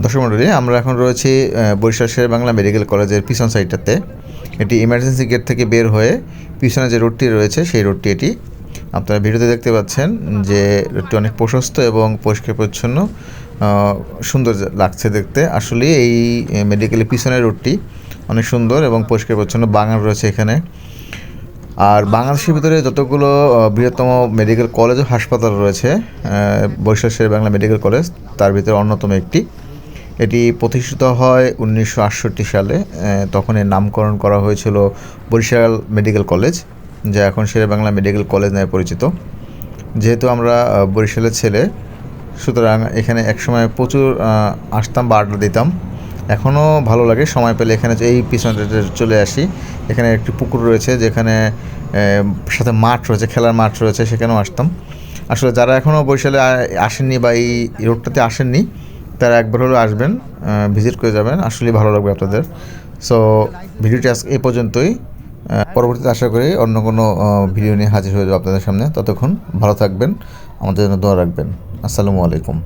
দর্শক মণ্ডলী, আমরা এখন রয়েছি বরিশাল শেরেবাংলা মেডিকেল কলেজের পিছন সাইডটাতে। এটি ইমার্জেন্সি গেট থেকে বের হয়ে পিছনে যে রোডটি রয়েছে সেই রোডটি এটি। আপনারা ভিডিওতে দেখতে পাচ্ছেন যে রোডটি অনেক প্রশস্ত এবং পরিষ্কার পরিচ্ছন্ন, সুন্দর লাগছে দেখতে। আসলে এই মেডিকেলের পিছনের রোডটি অনেক সুন্দর এবং পরিষ্কার পরিচ্ছন্ন, বাগান রয়েছে এখানে। আর বাংলাদেশের ভিতরে যতগুলো বৃহত্তম মেডিকেল কলেজ ও হাসপাতাল রয়েছে, বরিশাল শেরেবাংলা মেডিকেল কলেজ তার ভিতরে অন্যতম একটি। এটি প্রতিষ্ঠিত হয় 1968 সালে। তখন এর নামকরণ করা হয়েছিল বরিশাল মেডিকেল কলেজ, যা এখন শেরেবাংলা মেডিকেল কলেজ নামে পরিচিত। যেহেতু আমরা বরিশালের ছেলে, সুতরাং এখানে একসময় প্রচুর আসতাম বা আড্ডা দিতাম। এখনও ভালো লাগে, সময় পেলে এখানে এই পিছনে চলে আসি। এখানে একটি পুকুর রয়েছে, যেখানে সাথে মাঠ রয়েছে, খেলার মাঠ রয়েছে, সেখানেও আসতাম। আসলে যারা এখনও বরিশালে আসেননি বা এই রোডটাতে আসেননি, তারা একবার হলেও আসবেন, ভিজিট করে যাবেন, আসলেই ভালো লাগবে আপনাদের। সো ভিডিওটি আজকে এই পর্যন্তই। পরবর্তীতে আশা করি অন্য কোনো ভিডিও নিয়ে হাজির হয়ে যাবো আপনাদের সামনে। ততক্ষণ ভালো থাকবেন, আমাদের জন্য দোয়া রাখবেন। আসসালামু আলাইকুম।